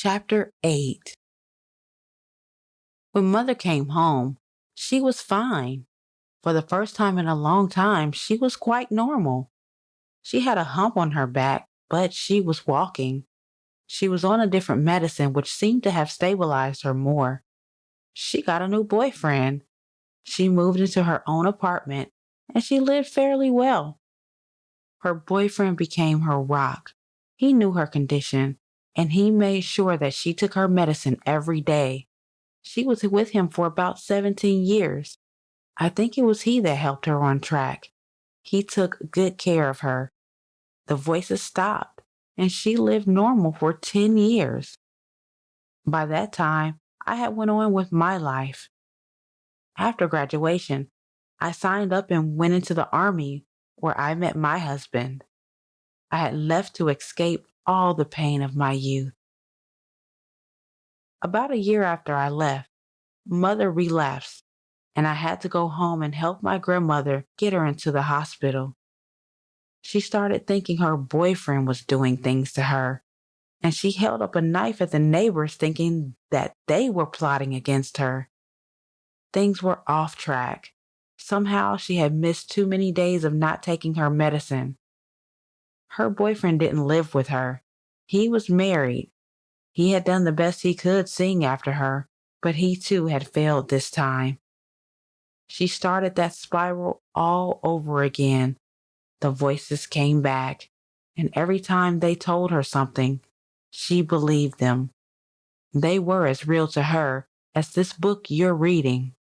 Chapter 8. When Mother came home, she was fine. For the first time in a long time, she was quite normal. She had a hump on her back, but she was walking. She was on a different medicine, which seemed to have stabilized her more. She got a new boyfriend. She moved into her own apartment, and she lived fairly well. Her boyfriend became her rock. He knew her condition, and he made sure that she took her medicine every day. She was with him for about 17 years. I think it was he that helped her on track. He took good care of her. The voices stopped, and she lived normal for 10 years. By that time, I had went on with my life. After graduation, I signed up and went into the army where I met my husband. I had left to escape all the pain of my youth. About a year after I left, Mother relapsed, and I had to go home and help my grandmother get her into the hospital. She started thinking her boyfriend was doing things to her, and she held up a knife at the neighbors thinking that they were plotting against her. Things were off track. Somehow she had missed too many days of not taking her medicine. Her boyfriend didn't live with her. He was married. He had done the best he could seeing after her, but he too had failed this time. She started that spiral all over again. The voices came back, and every time they told her something, she believed them. They were as real to her as this book you're reading.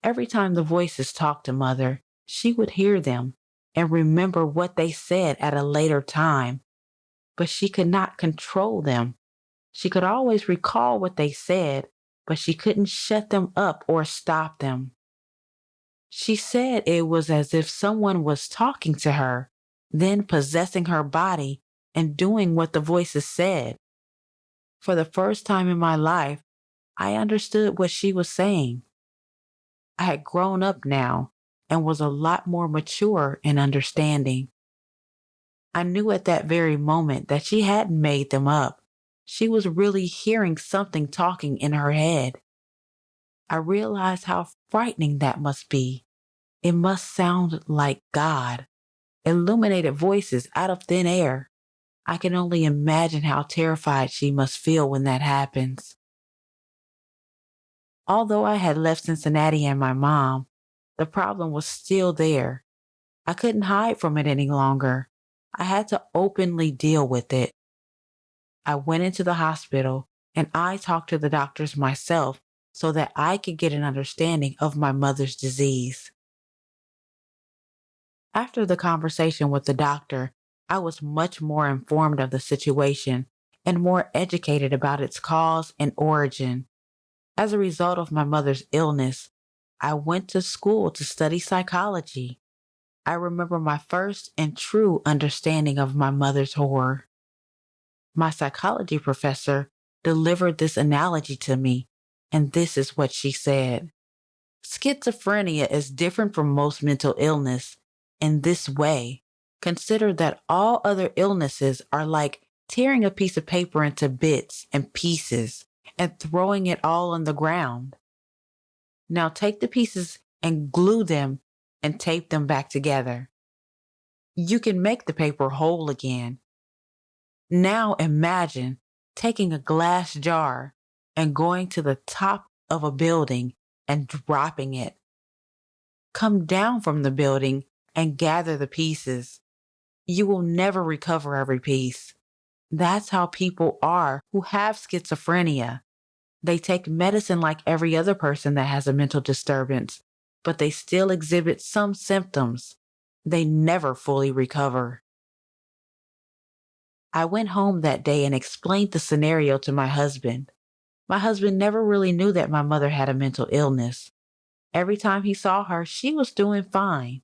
Every time the voices talked to Mother, she would hear them and remember what they said at a later time, but she could not control them. She could always recall what they said, but she couldn't shut them up or stop them. She said it was as if someone was talking to her, then possessing her body and doing what the voices said. For the first time in my life, I understood what she was saying. I had grown up now and was a lot more mature in understanding. I knew at that very moment that she hadn't made them up. She was really hearing something talking in her head. I realized how frightening that must be. It must sound like God, illuminated voices out of thin air. I can only imagine how terrified she must feel when that happens. Although I had left Cincinnati and my mom, the problem was still there. I couldn't hide from it any longer. I had to openly deal with it. I went into the hospital and I talked to the doctors myself so that I could get an understanding of my mother's disease. After the conversation with the doctor, I was much more informed of the situation and more educated about its cause and origin. As a result of my mother's illness, I went to school to study psychology. I remember my first and true understanding of my mother's horror. My psychology professor delivered this analogy to me, and this is what she said. Schizophrenia is different from most mental illness in this way. Consider that all other illnesses are like tearing a piece of paper into bits and pieces and throwing it all on the ground. Now take the pieces and glue them and tape them back together. You can make the paper whole again. Now imagine taking a glass jar and going to the top of a building and dropping it. Come down from the building and gather the pieces. You will never recover every piece. That's how people are who have schizophrenia. They take medicine like every other person that has a mental disturbance, but they still exhibit some symptoms. They never fully recover. I went home that day and explained the scenario to my husband. My husband never really knew that my mother had a mental illness. Every time he saw her, she was doing fine.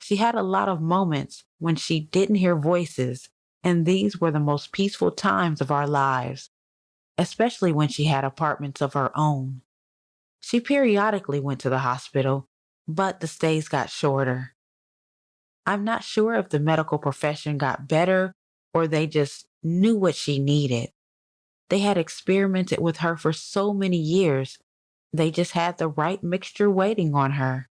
She had a lot of moments when she didn't hear voices, and these were the most peaceful times of our lives, especially when she had apartments of her own. She periodically went to the hospital, but the stays got shorter. I'm not sure if the medical profession got better or they just knew what she needed. They had experimented with her for so many years. They just had the right mixture waiting on her.